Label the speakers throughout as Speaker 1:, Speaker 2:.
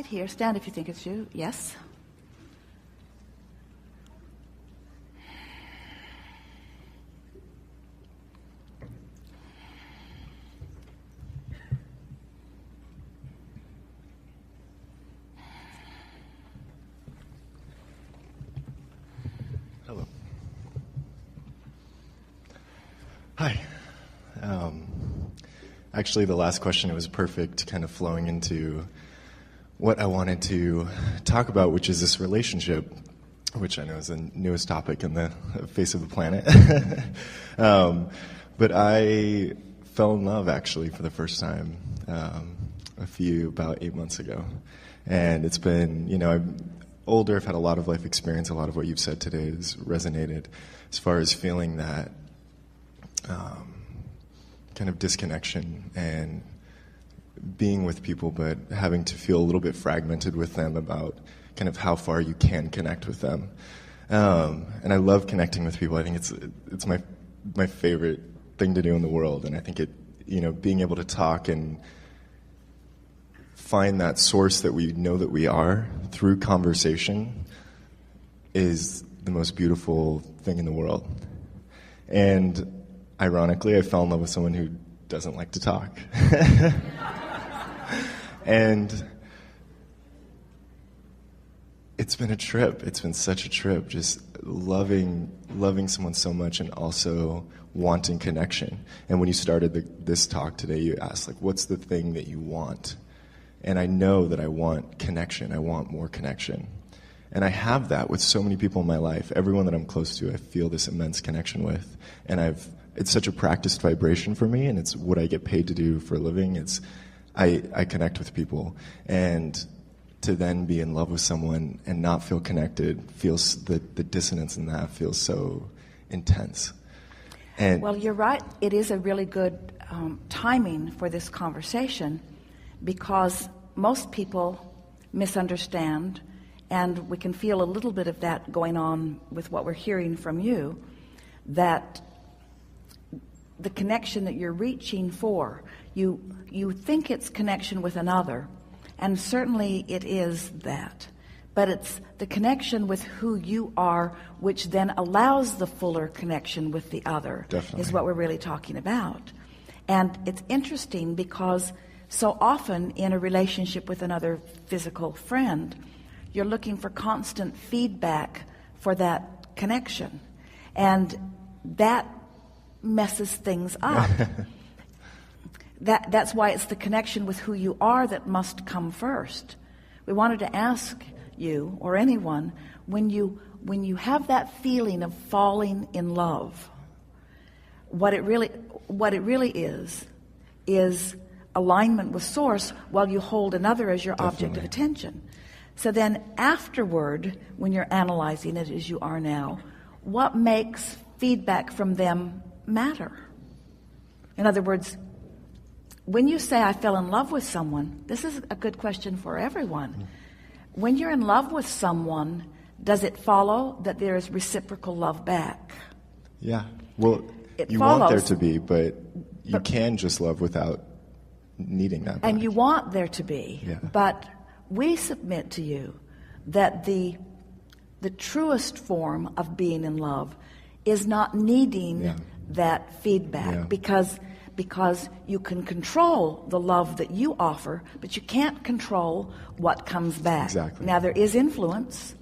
Speaker 1: Right here. Stand if you think it's you. Yes.
Speaker 2: Hello. Hi. Actually, the last question, it was perfect, kind of flowing into what I wanted to talk about, which is this relationship, which I know is the newest topic in the face of the planet. But I fell in love, actually, for the first time about 8 months ago. And it's been, I'm older, I've had a lot of life experience. A lot of what you've said today has resonated as far as feeling that kind of disconnection and being with people, but having to feel a little bit fragmented with them about kind of how far you can connect with them. And I love connecting with people. I think it's my favorite thing to do in the world. And I think being able to talk and find that source that we know that we are through conversation is the most beautiful thing in the world. And ironically, I fell in love with someone who doesn't like to talk. And it's been a trip. It's been such a trip, just loving someone so much and also wanting connection. And when you started this talk today, you asked, what's the thing that you want? And I know that I want connection. I want more connection. And I have that with so many people in my life. Everyone that I'm close to, I feel this immense connection with. And it's such a practiced vibration for me, and it's what I get paid to do for a living. I connect with people. And to then be in love with someone and not feel connected, feels the dissonance in that feels so intense. And
Speaker 1: well, you're right. It is a really good timing for this conversation, because most people misunderstand, and we can feel a little bit of that going on with what we're hearing from you, that the connection that you're reaching for, you think it's connection with another, and certainly it is that, but it's the connection with who you are, which then allows the fuller connection with the other.
Speaker 2: Definitely.
Speaker 1: Is what we're really talking about. And it's interesting because so often in a relationship with another physical friend, you're looking for constant feedback for that connection, and that messes things up. That's why it's the connection with who you are that must come first. We wanted to ask you, or anyone, when you have that feeling of falling in love, what it really is alignment with source, while you hold another as your
Speaker 2: Definitely.
Speaker 1: object of attention. So then afterward, when you're analyzing it as you are now, what makes feedback from them matter? In other words, when you say I fell in love with someone, this is a good question for everyone. When you're in love with someone, does it follow that there is reciprocal love back?
Speaker 2: Yeah. Well, you want there to be, but you can just love without needing that back.
Speaker 1: And you want there to be.
Speaker 2: Yeah.
Speaker 1: But we submit to you that the truest form of being in love is not needing that feedback, because you can control the love that you offer, but you can't control what comes back.
Speaker 2: Exactly.
Speaker 1: Now, there is influence.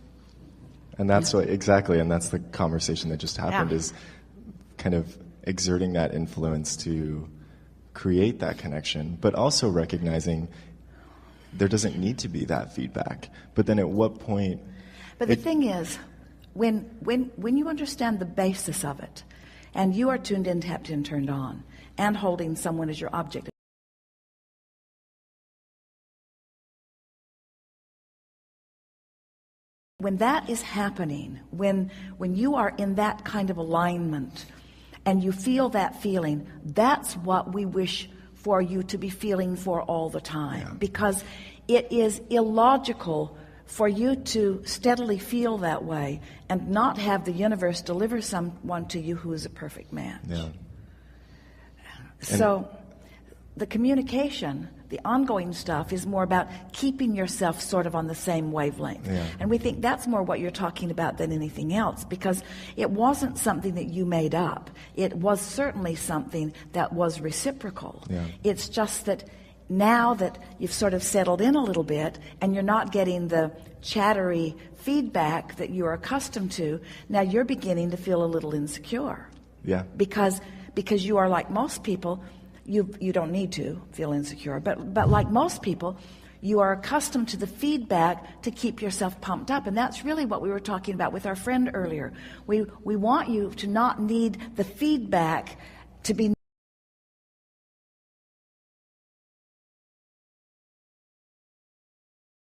Speaker 2: And that's and that's the conversation that just happened, is kind of exerting that influence to create that connection, but also recognizing there doesn't need to be that feedback. But then at what point...
Speaker 1: But the thing is, when you understand the basis of it, and you are tuned in, tapped in, turned on, and holding someone as your object, when that is happening, when you are in that kind of alignment and you feel that feeling, that's what we wish for you to be feeling for all the time, because it is illogical for you to steadily feel that way and not have the universe deliver someone to you who is a perfect match.
Speaker 2: Yeah.
Speaker 1: So the communication, the ongoing stuff, is more about keeping yourself sort of on the same wavelength.
Speaker 2: Yeah.
Speaker 1: And we think that's more what you're talking about than anything else, because it wasn't something that you made up. It was certainly something that was reciprocal.
Speaker 2: Yeah.
Speaker 1: It's just that now that you've sort of settled in a little bit and you're not getting the chattery feedback that you're accustomed to, now you're beginning to feel a little insecure.
Speaker 2: Yeah.
Speaker 1: Because you are like most people. You don't need to feel insecure, but like most people, you are accustomed to the feedback to keep yourself pumped up, and that's really what we were talking about with our friend earlier. We want you to not need the feedback to be.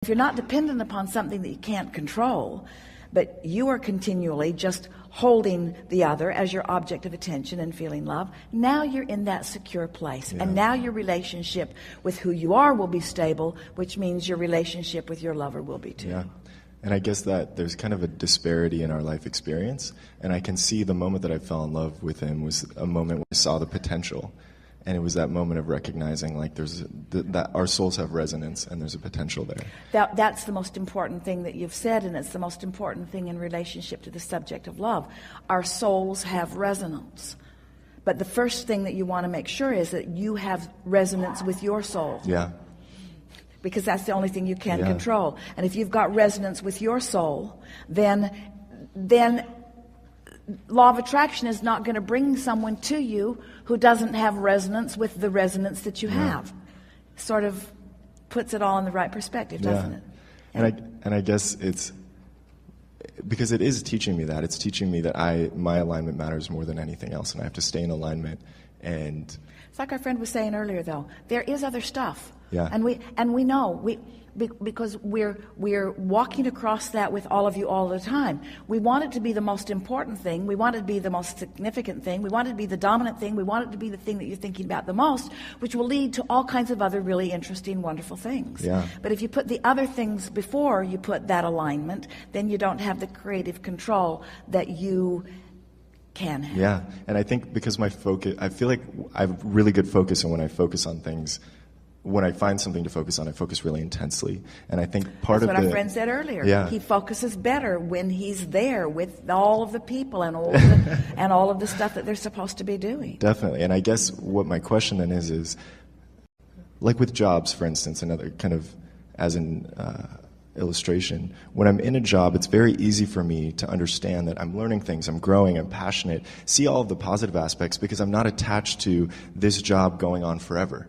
Speaker 1: If you're not dependent upon something that you can't control, but you are continually just holding the other as your object of attention and feeling love, now you're in that secure place.
Speaker 2: Yeah.
Speaker 1: And now your relationship with who you are will be stable, which means your relationship with your lover will be too.
Speaker 2: Yeah. And I guess that there's kind of a disparity in our life experience. And I can see the moment that I fell in love with him was a moment where I saw the potential. And it was that moment of recognizing, like, that our souls have resonance and there's a potential there.
Speaker 1: That's the most important thing that you've said, and it's the most important thing in relationship to the subject of love. Our souls have resonance. But the first thing that you want to make sure is that you have resonance with your soul.
Speaker 2: Yeah.
Speaker 1: Because that's the only thing you can control. And if you've got resonance with your soul, then law of attraction is not going to bring someone to you who doesn't have resonance with the resonance that you have. Sort of puts it all in the right perspective, doesn't it?
Speaker 2: And I guess it's because it is teaching me that. It's teaching me that my alignment matters more than anything else, and I have to stay in alignment. And
Speaker 1: it's like our friend was saying earlier, though. There is other stuff.
Speaker 2: Yeah.
Speaker 1: And we know because we're walking across that with all of you all the time. We want it to be the most important thing. We want it to be the most significant thing. We want it to be the dominant thing. We want it to be the thing that you're thinking about the most, which will lead to all kinds of other really interesting, wonderful things.
Speaker 2: Yeah.
Speaker 1: But if you put the other things before you put that alignment, then you don't have the creative control that you can have.
Speaker 2: Yeah. And I think because my focus, I feel like I have really good focus, and when I focus on things, when I find something to focus on, I focus really intensely. And I think
Speaker 1: That's what our friend said earlier.
Speaker 2: Yeah.
Speaker 1: He focuses better when he's there with all of the people and all of the stuff that they're supposed to be doing.
Speaker 2: Definitely. And I guess what my question then is like with jobs, for instance, another kind of as an illustration, when I'm in a job, it's very easy for me to understand that I'm learning things, I'm growing, I'm passionate, see all of the positive aspects because I'm not attached to this job going on forever.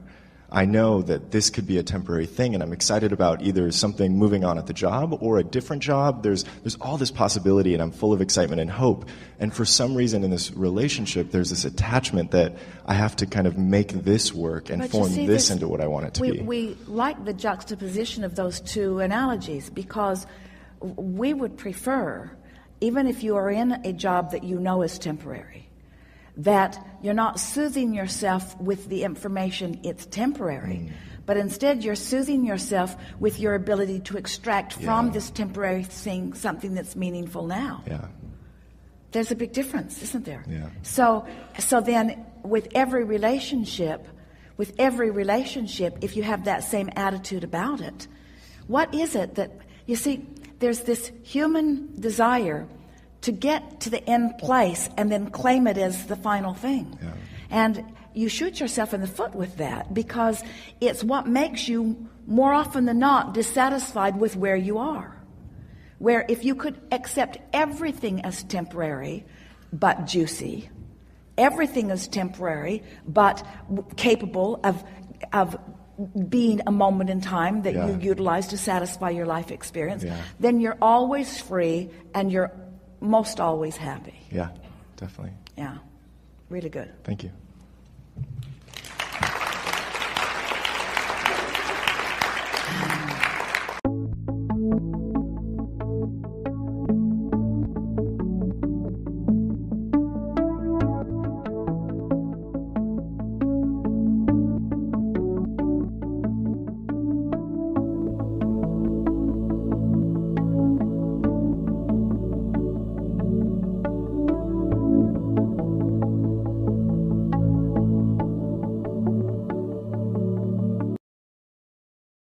Speaker 2: I know that this could be a temporary thing, and I'm excited about either something moving on at the job or a different job. There's all this possibility, and I'm full of excitement and hope. And for some reason in this relationship, there's this attachment that I have to kind of make this work and form this into what I want it to be.
Speaker 1: We like the juxtaposition of those two analogies because we would prefer, even if you are in a job that you know is temporary, that you're not soothing yourself with the information it's temporary, but instead you're soothing yourself with your ability to extract from this temporary thing something that's meaningful now.
Speaker 2: Yeah.
Speaker 1: There's a big difference, isn't there?
Speaker 2: Yeah.
Speaker 1: So then with every relationship, if you have that same attitude about it, what is it that, you see, there's this human desire to get to the end place and then claim it as the final thing.
Speaker 2: Yeah.
Speaker 1: And you shoot yourself in the foot with that because it's what makes you more often than not dissatisfied with where you are. Where if you could accept everything as temporary but juicy, everything is temporary but capable of being a moment in time that you utilize to satisfy your life experience, then you're always free and you're most always happy.
Speaker 2: Yeah, definitely.
Speaker 1: Yeah, really good.
Speaker 2: Thank you.